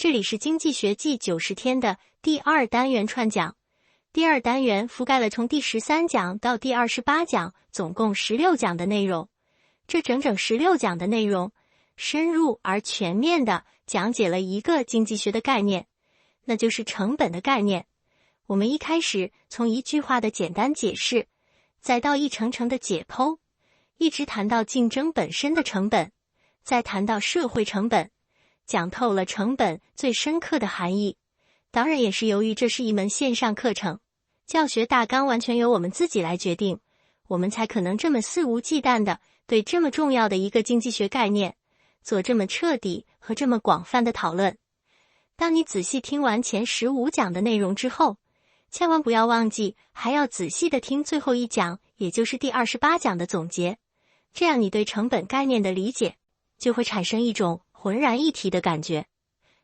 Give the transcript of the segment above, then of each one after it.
这里是经济学记90天的第2单元串讲。第2单元覆盖了从第13讲到第28讲，总共16讲的内容。这整整16讲的内容，深入而全面地讲解了一个经济学的概念，那就是成本的概念。我们一开始从一句话的简单解释，再到一层层的解剖，一直谈到竞争本身的成本，再谈到社会成本，讲透了成本最深刻的含义。当然也是由于这是一门线上课程，教学大纲完全由我们自己来决定，我们才可能这么肆无忌惮地对这么重要的一个经济学概念做这么彻底和这么广泛的讨论。当你仔细听完前15讲的内容之后，千万不要忘记还要仔细地听最后一讲，也就是第28讲的总结，这样你对成本概念的理解就会产生一种浑然一体的感觉。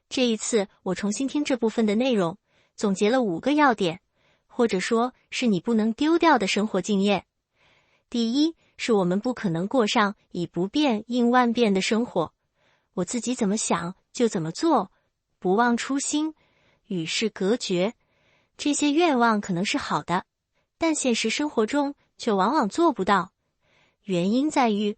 这一次我重新听这部分的内容，总结了5个要点，或者说是你不能丢掉的生活经验。第一，是我们不可能过上以不变应万变的生活，我自己怎么想就怎么做，不忘初心，与世隔绝。这些愿望可能是好的，但现实生活中却往往做不到。原因在于，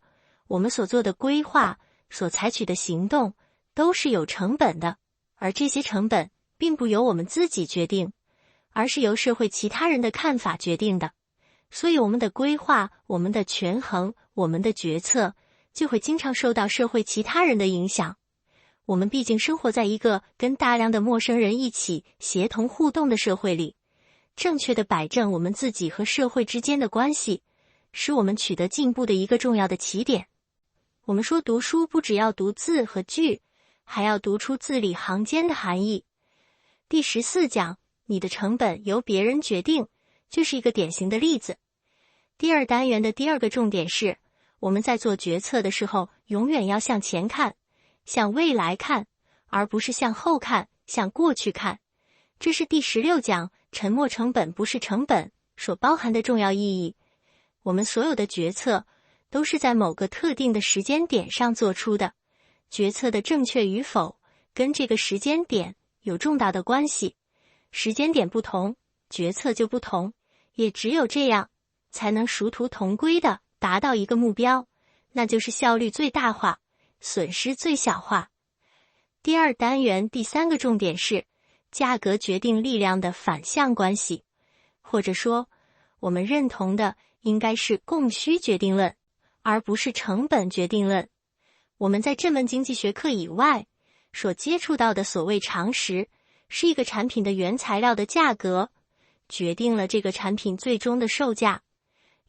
我们所做的规划，所采取的行动，都是有成本的，而这些成本并不由我们自己决定，而是由社会其他人的看法决定的。所以我们的规划，我们的权衡，我们的决策，就会经常受到社会其他人的影响。我们毕竟生活在一个跟大量的陌生人一起协同互动的社会里，正确的摆正我们自己和社会之间的关系，是我们取得进步的一个重要的起点。我们说读书不只要读字和句，还要读出字里行间的含义。第14讲，你的成本由别人决定，就是一个典型的例子。第2单元的第2个重点是，我们在做决策的时候，永远要向前看，向未来看，而不是向后看，向过去看。这是第16讲，沉没成本不是成本所包含的重要意义。我们所有的决策都是在某个特定的时间点上做出的，决策的正确与否跟这个时间点有重大的关系。时间点不同，决策就不同，也只有这样才能殊途同归地达到一个目标，那就是效率最大化，损失最小化。第2单元第3个重点是价格决定力量的反向关系，或者说我们认同的应该是供需决定论，而不是成本决定论。我们在这门经济学课以外所接触到的所谓常识，是一个产品的原材料的价格决定了这个产品最终的售价。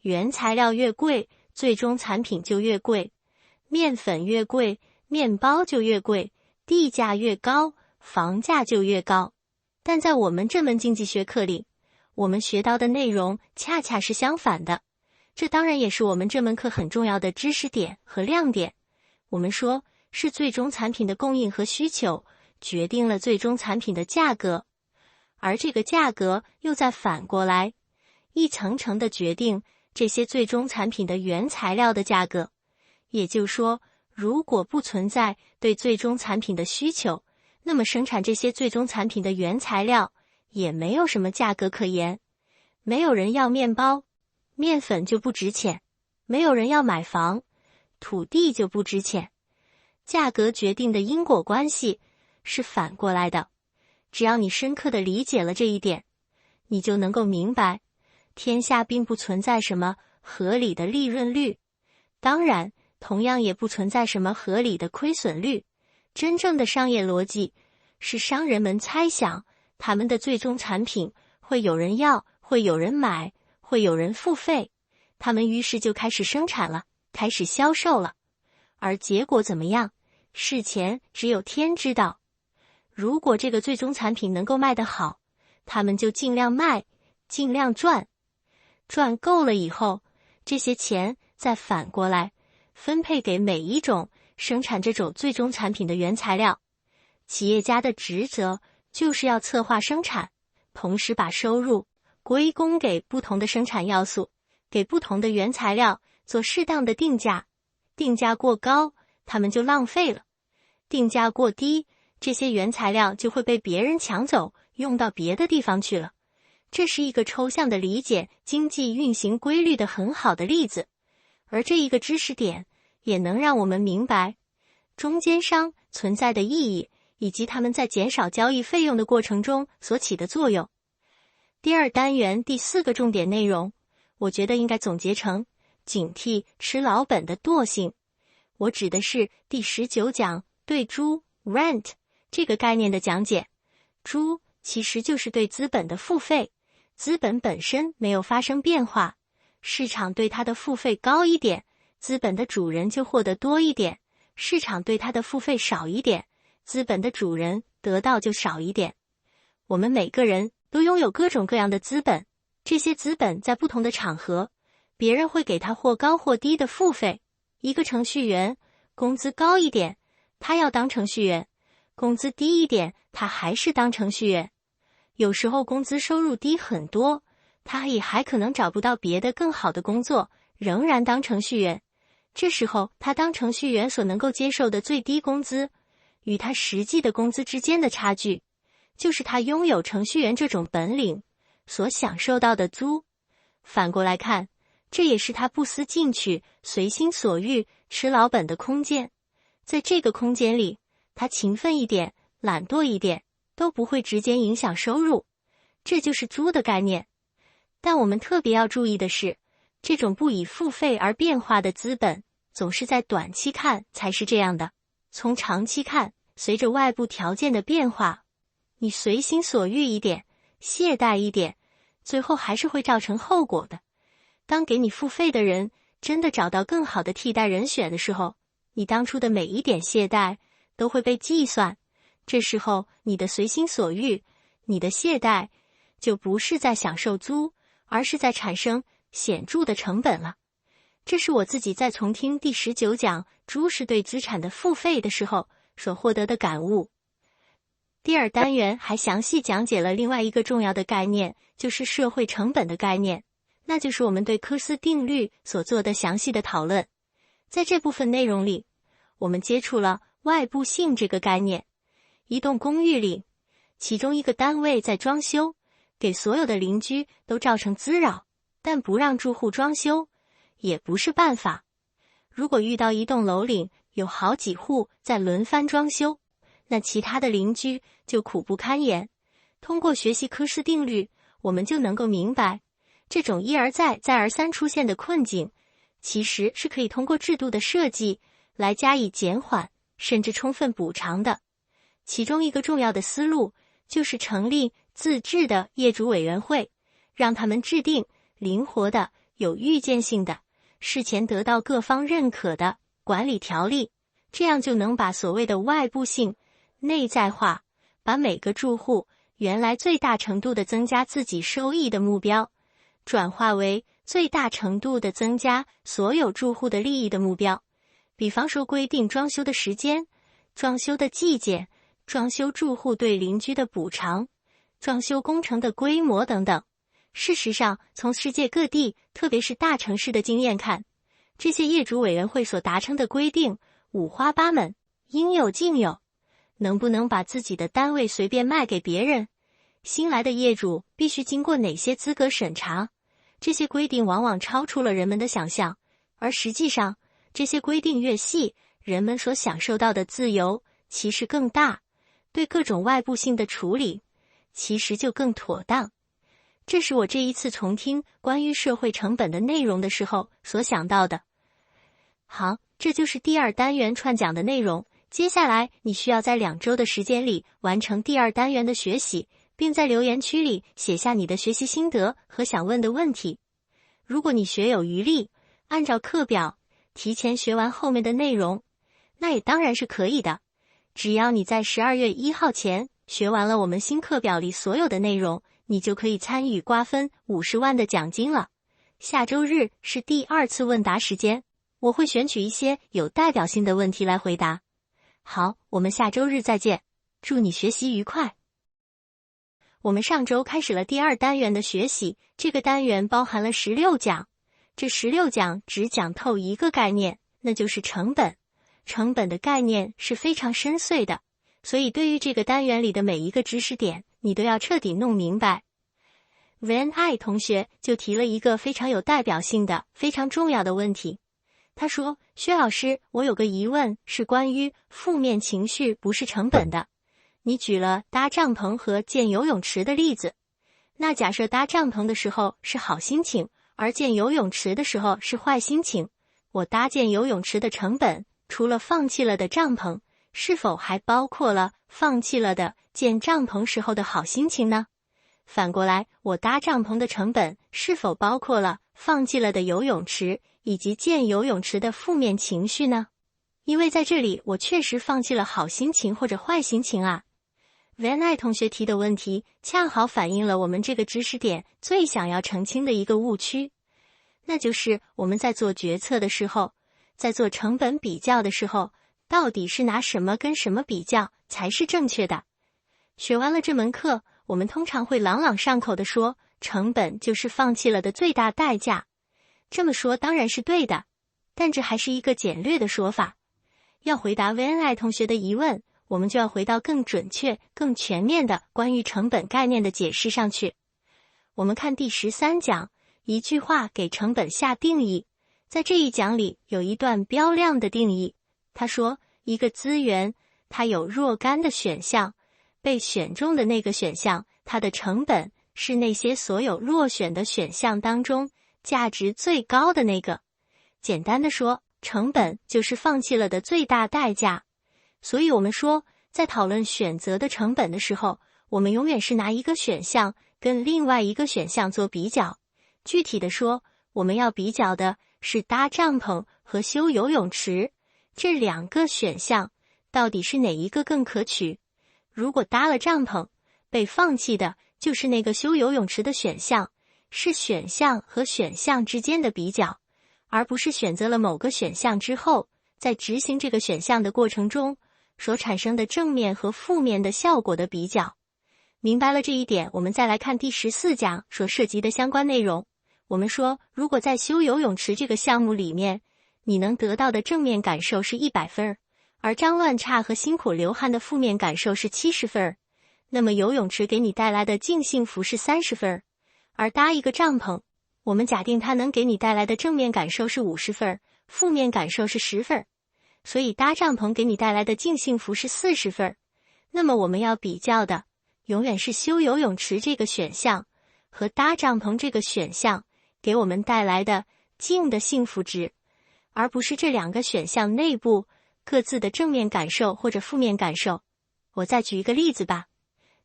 原材料越贵，最终产品就越贵，面粉越贵，面包就越贵，地价越高，房价就越高。但在我们这门经济学课里，我们学到的内容恰恰是相反的，这当然也是我们这门课很重要的知识点和亮点。我们说是最终产品的供应和需求决定了最终产品的价格，而这个价格又再反过来一层层的决定这些最终产品的原材料的价格。也就是说，如果不存在对最终产品的需求，那么生产这些最终产品的原材料也没有什么价格可言。没有人要面包，面粉就不值钱；没有人要买房，土地就不值钱。价格决定的因果关系是反过来的。只要你深刻地理解了这一点，你就能够明白，天下并不存在什么合理的利润率，当然同样也不存在什么合理的亏损率。真正的商业逻辑是商人们猜想他们的最终产品会有人要，会有人买，会有人付费，他们于是就开始生产了，开始销售了。而结果怎么样，事前只有天知道。如果这个最终产品能够卖得好，他们就尽量卖，尽量赚。赚够了以后，这些钱再反过来分配给每一种生产这种最终产品的原材料。企业家的职责就是要策划生产，同时把收入归功给不同的生产要素，给不同的原材料做适当的定价。定价过高，他们就浪费了；定价过低，这些原材料就会被别人抢走，用到别的地方去了。这是一个抽象的理解经济运行规律的很好的例子，而这一个知识点也能让我们明白中间商存在的意义，以及他们在减少交易费用的过程中所起的作用。第二单元第4个重点内容，我觉得应该总结成警惕吃老本的惰性。我指的是第19讲对猪 rent 这个概念的讲解。猪其实就是对资本的付费，资本本身没有发生变化，市场对它的付费高一点，资本的主人就获得多一点；市场对它的付费少一点，资本的主人得到就少一点。我们每个人都拥有各种各样的资本，这些资本在不同的场合，别人会给他或高或低的付费。一个程序员工资高一点，他要当程序员；工资低一点，他还是当程序员。有时候工资收入低很多，他也还可能找不到别的更好的工作，仍然当程序员。这时候他当程序员所能够接受的最低工资，与他实际的工资之间的差距，就是他拥有程序员这种本领所享受到的租。反过来看，这也是他不思进取、随心所欲、吃老本的空间。在这个空间里，他勤奋一点、懒惰一点，都不会直接影响收入。这就是租的概念。但我们特别要注意的是，这种不以付费而变化的资本，总是在短期看才是这样的。从长期看，随着外部条件的变化，你随心所欲一点、懈怠一点，最后还是会造成后果的。当给你付费的人真的找到更好的替代人选的时候，你当初的每一点懈怠都会被计算。这时候你的随心所欲，你的懈怠，就不是在享受租，而是在产生显著的成本了。这是我自己在重听第19讲猪是对资产的付费的时候所获得的感悟。第二单元还详细讲解了另外一个重要的概念，就是社会成本的概念，那就是我们对科斯定律所做的详细的讨论。在这部分内容里，我们接触了外部性这个概念。一栋公寓里，其中一个单位在装修，给所有的邻居都造成滋扰，但不让住户装修也不是办法。如果遇到一栋楼里有好几户在轮番装修，那其他的邻居就苦不堪言。通过学习科斯定律，我们就能够明白，这种一而再再而三出现的困境，其实是可以通过制度的设计来加以减缓，甚至充分补偿的。其中一个重要的思路就是成立自治的业主委员会，让他们制定灵活的、有预见性的、事前得到各方认可的管理条例，这样就能把所谓的外部性内在化，把每个住户原来最大程度的增加自己收益的目标，转化为最大程度的增加所有住户的利益的目标。比方说规定装修的时间、装修的季节、装修住户对邻居的补偿、装修工程的规模等等。事实上，从世界各地，特别是大城市的经验看，这些业主委员会所达成的规定五花八门，应有尽有。能不能把自己的单位随便卖给别人？新来的业主必须经过哪些资格审查？这些规定往往超出了人们的想象，而实际上，这些规定越细，人们所享受到的自由其实更大，对各种外部性的处理其实就更妥当。这是我这一次重听关于社会成本的内容的时候所想到的。好，这就是第二单元串讲的内容。接下来你需要在2周的时间里完成第二单元的学习，并在留言区里写下你的学习心得和想问的问题。如果你学有余力，按照课表提前学完后面的内容，那也当然是可以的。只要你在12月1号前学完了我们新课表里所有的内容，你就可以参与瓜分50万的奖金了。下周日是第2次问答时间，我会选取一些有代表性的问题来回答。好，我们下周日再见，祝你学习愉快。我们上周开始了第二单元的学习，这个单元包含了16讲，这16讲只讲透一个概念，那就是成本。成本的概念是非常深邃的，所以对于这个单元里的每一个知识点，你都要彻底弄明白。Van I 同学就提了一个非常有代表性的、非常重要的问题。他说，薛老师，我有个疑问是关于负面情绪不是成本的。你举了搭帐篷和建游泳池的例子，那假设搭帐篷的时候是好心情，而建游泳池的时候是坏心情，我搭建游泳池的成本，除了放弃了的帐篷，是否还包括了放弃了的建帐篷时候的好心情呢？反过来，我搭帐篷的成本是否包括了放弃了的游泳池以及建游泳池的负面情绪呢？因为在这里我确实放弃了好心情或者坏心情啊。Van I 同学提的问题恰好反映了我们这个知识点最想要澄清的一个误区，那就是我们在做决策的时候，在做成本比较的时候，到底是拿什么跟什么比较才是正确的？学完了这门课，我们通常会朗朗上口地说，成本就是放弃了的最大代价。这么说当然是对的，但这还是一个简略的说法。要回答 Van I 同学的疑问，我们就要回到更准确、更全面的关于成本概念的解释上去。我们看第13讲，一句话给成本下定义。在这一讲里有一段标量的定义，他说，一个资源，它有若干的选项，被选中的那个选项，它的成本是那些所有落选的选项当中价值最高的那个。简单的说，成本就是放弃了的最大代价。所以我们说，在讨论选择的成本的时候，我们永远是拿一个选项跟另外一个选项做比较。具体的说，我们要比较的是搭帐篷和修游泳池这两个选项到底是哪一个更可取。如果搭了帐篷，被放弃的就是那个修游泳池的选项，是选项和选项之间的比较，而不是选择了某个选项之后，在执行这个选项的过程中所产生的正面和负面的效果的比较。明白了这一点，我们再来看第14讲所涉及的相关内容。我们说，如果在修游泳池这个项目里面，你能得到的正面感受是100分，而脏乱差和辛苦流汗的负面感受是70分，那么游泳池给你带来的净幸福是30分。而搭一个帐篷，我们假定它能给你带来的正面感受是50分，负面感受是10分，所以搭帐篷给你带来的净幸福是40分。那么我们要比较的永远是修游泳池这个选项和搭帐篷这个选项给我们带来的净的幸福值，而不是这两个选项内部各自的正面感受或者负面感受。我再举一个例子吧。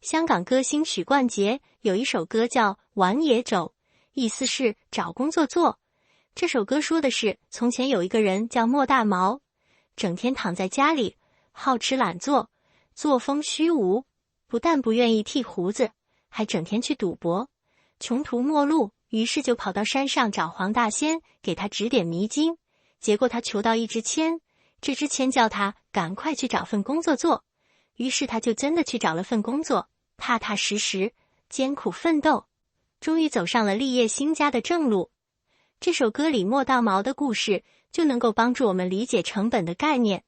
香港歌星许冠杰有一首歌叫《玩野走》，意思是找工作做。这首歌说的是，从前有一个人叫莫大毛，整天躺在家里，好吃懒做，作风虚无，不但不愿意剃胡子，还整天去赌博，穷途末路，于是就跑到山上找黄大仙给他指点迷津。结果他求到一支签，这支签叫他赶快去找份工作做，于是他就真的去找了份工作，踏踏实实，艰苦奋斗，终于走上了立业兴家的正路。这首歌里莫大毛的故事就能够帮助我们理解成本的概念。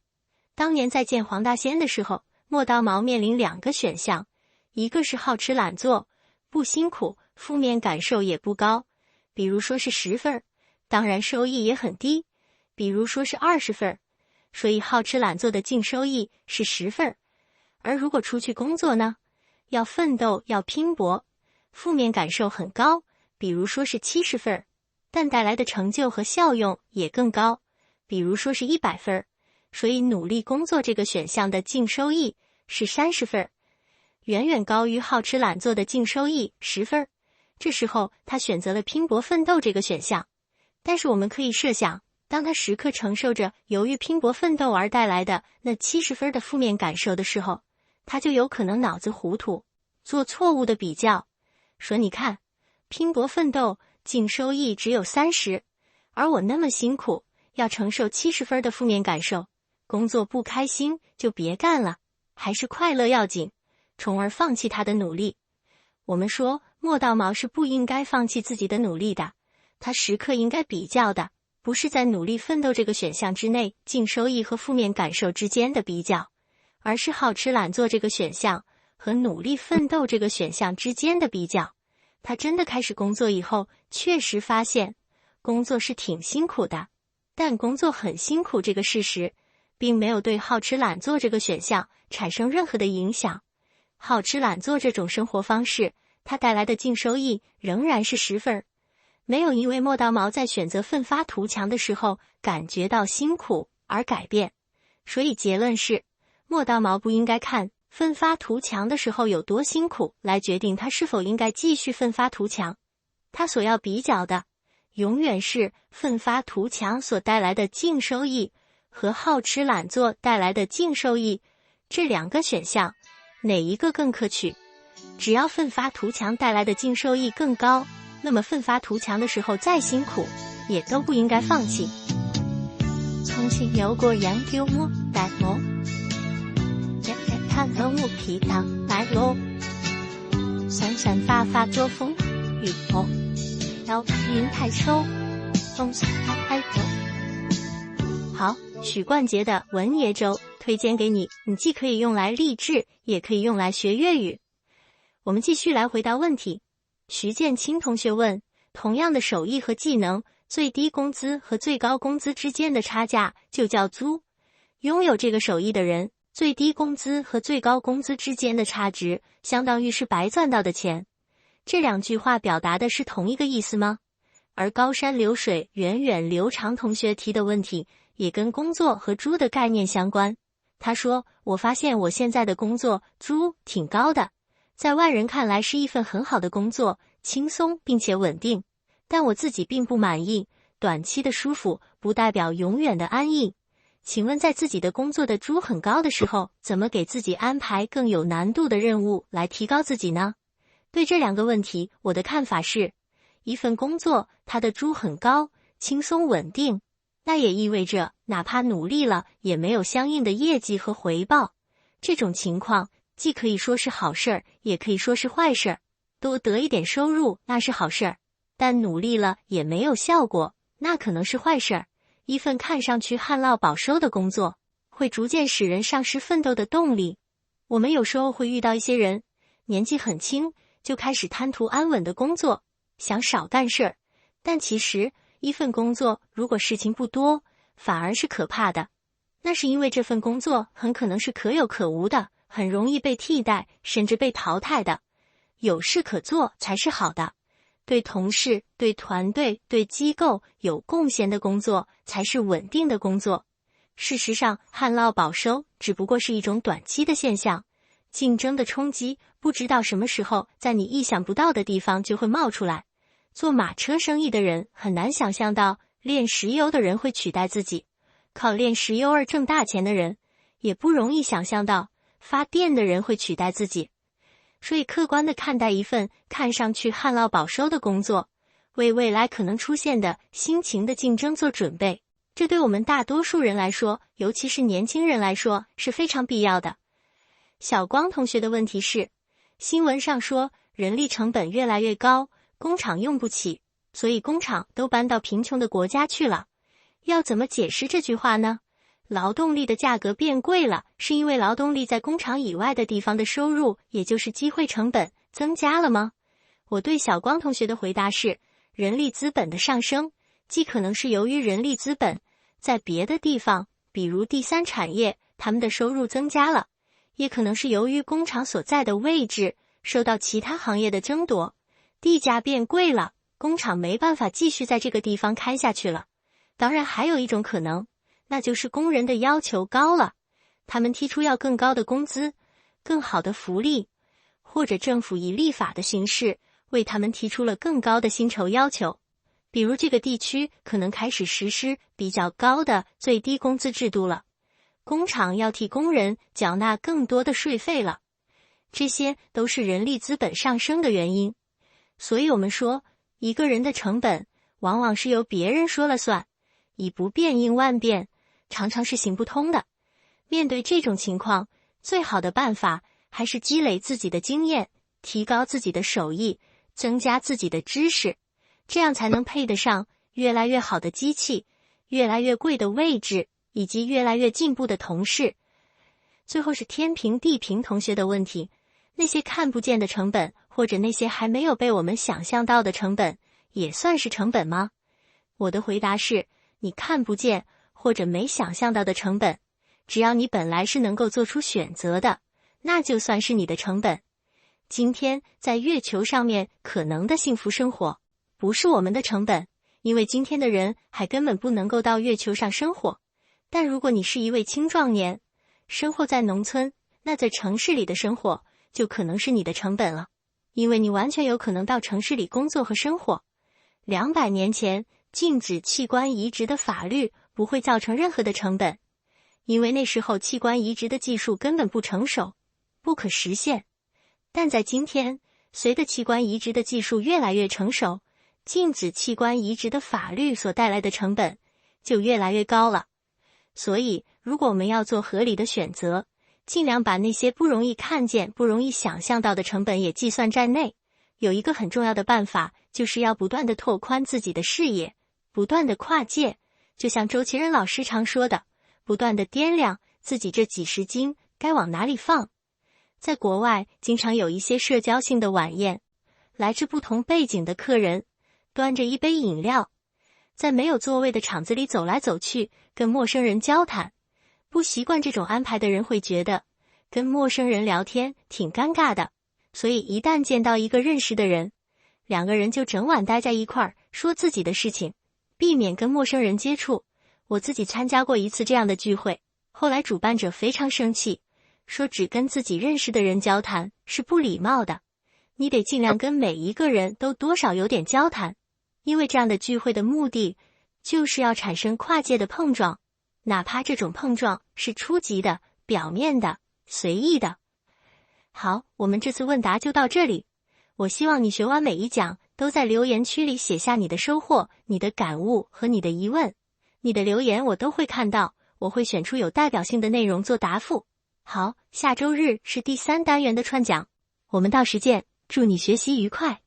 当年在见黄大仙的时候，莫大毛面临两个选项，一个是好吃懒做，不辛苦，负面感受也不高，比如说是10分，当然收益也很低，比如说是20分，所以好吃懒做的净收益是10分。而如果出去工作呢，要奋斗，要拼搏，负面感受很高，比如说是70分，但带来的成就和效用也更高，比如说是100分，所以努力工作这个选项的净收益是30分，远远高于好吃懒做的净收益10分。这时候他选择了拼搏奋斗这个选项，但是我们可以设想，当他时刻承受着由于拼搏奋斗而带来的那70分的负面感受的时候，他就有可能脑子糊涂，做错误的比较，说你看，拼搏奋斗净收益只有30，而我那么辛苦，要承受70分的负面感受，工作不开心就别干了，还是快乐要紧，从而放弃他的努力。我们说，莫大毛是不应该放弃自己的努力的，他时刻应该比较的，不是在努力奋斗这个选项之内净收益和负面感受之间的比较，而是好吃懒做这个选项和努力奋斗这个选项之间的比较。他真的开始工作以后，确实发现工作是挺辛苦的，但工作很辛苦这个事实，并没有对好吃懒做这个选项产生任何的影响。好吃懒做这种生活方式，它带来的净收益仍然是10分，没有因为莫道毛在选择奋发图强的时候感觉到辛苦而改变。所以结论是，莫道毛不应该看奋发图强的时候有多辛苦来决定他是否应该继续奋发图强。他所要比较的永远是奋发图强所带来的净收益和好吃懒做带来的净收益，这2个选项哪一个更可取？只要奋发图强带来的净收益更高，那么奋发图强的时候再辛苦也都不應該放棄。從前有個人叫莫大毛，日日攤喺屋企打奶酪，想想發發作風雨後，有雲太抽，風沙太多。好，許冠傑的文爺粥推薦給你，你既可以用來勵志，也可以用來學粵語。我們繼續來回答問題。徐建清同學問，同樣的手藝和技能，最低工資和最高工資之間的差價就叫租。擁有這個手藝的人，最低工資和最高工資之間的差值，相當於是白賺到的錢。這2句話表達的是同一個意思嗎？而高山流水源遠流長同學提的問題，也跟工作和租的概念相關。他說，我發現我現在的工作租挺高的，在外人看來是一份很好的工作，輕鬆並且穩定，但我自己並不滿意。短期的舒服不代表永遠的安逸。請問在自己的工作的租很高的時候，怎麼給自己安排更有難度的任務來提高自己呢？對這2個問題，我的看法是，一份工作它的租很高，輕鬆穩定，那也意味着哪怕努力了也沒有相應的業績和回報。這種情況既可以說是好事，也可以說是壞事。多得一點收入那是好事，但努力了也沒有效果，那可能是壞事。一份看上去旱涝保收的工作，會逐漸使人喪失奮鬥的動力。我們有時候會遇到一些人，年紀很輕就開始貪圖安穩的工作，想少幹事，但其實一份工作如果事情不多，反而是可怕的。那是因為這份工作很可能是可有可無的，很容易被替代，甚至被淘汰的。有事可做才是好的。對同事、對團隊、對機構有貢獻的工作才是穩定的工作。事實上，旱涝保收只不過是一種短期的現象，競爭的衝擊不知道什麼時候在你意想不到的地方就會冒出來。做馬車生意的人很難想象到煉石油的人會取代自己，靠煉石油而掙大錢的人也不容易想象到發電的人會取代自己。所以客觀地看待一份看上去旱涝保收的工作，為未來可能出現的辛勤的競爭做準備，這對我們大多數人來說，尤其是年輕人來說，是非常必要的。小光同學的問題是，新聞上說人力成本越來越高，工廠用不起，所以工廠都搬到貧窮的國家去了。要怎麼解釋這句話呢？勞動力的價格變貴了，是因為勞動力在工廠以外的地方的收入，也就是機會成本增加了嗎？我對小光同學的回答是，人力資本的上升，既可能是由於人力資本在別的地方，比如第三產業，他們的收入增加了，也可能是由於工廠所在的位置受到其他行業的爭奪，地價變貴了，工廠沒辦法繼續在這個地方開下去了。當然還有一種可能，那就是工人的要求高了，他們提出要更高的工資、更好的福利，或者政府以立法的形式為他們提出了更高的薪酬要求。比如這個地區可能開始實施比較高的最低工資制度了，工廠要替工人繳納更多的稅費了，這些都是人力資本上升的原因。所以我們說，一個人的成本往往是由別人說了算，以不變應萬變，常常是行不通的。面對這種情況，最好的辦法還是積累自己的經驗，提高自己的手藝，增加自己的知識，這樣才能配得上越來越好的機器，越來越貴的位置，以及越來越進步的同事。最后是天平地平同学的问题，那些看不见的成本，或者那些还没有被我们想象到的成本，也算是成本吗？我的回答是，你看不见或者没想象到的成本，只要你本来是能够做出选择的，那就算是你的成本。今天在月球上面可能的幸福生活，不是我们的成本，因为今天的人还根本不能够到月球上生活。但如果你是一位青壮年，生活在农村，那在城市里的生活就可能是你的成本了，因为你完全有可能到城市里工作和生活。200年前，禁止器官移植的法律不会造成任何的成本，因为那时候器官移植的技术根本不成熟，不可实现。但在今天，随着器官移植的技术越来越成熟，禁止器官移植的法律所带来的成本就越来越高了。所以，如果我们要做合理的选择，尽量把那些不容易看见、不容易想象到的成本也计算在内。有一个很重要的办法，就是要不断地拓宽自己的视野，不断地跨界。就像周其仁老师常说的，不断地掂量自己这几十斤该往哪里放。在国外，经常有一些社交性的晚宴，来自不同背景的客人端着一杯饮料，在没有座位的场子里走来走去，跟陌生人交谈。不习惯这种安排的人会觉得跟陌生人聊天挺尴尬的，所以一旦见到一个认识的人，2个人就整晚待在一块儿，说自己的事情，避免跟陌生人接触。我自己参加过一次这样的聚会，后来主办者非常生气，说只跟自己认识的人交谈是不礼貌的，你得尽量跟每一个人都多少有点交谈，因为这样的聚会的目的就是要产生跨界的碰撞，哪怕这种碰撞是初级的、表面的、随意的。好，我们这次问答就到这里。我希望你学完每一讲都在留言区里写下你的收获、你的感悟和你的疑问。你的留言我都会看到，我会选出有代表性的内容做答复。好，下周日是第3单元的串讲，我们到时见，祝你学习愉快。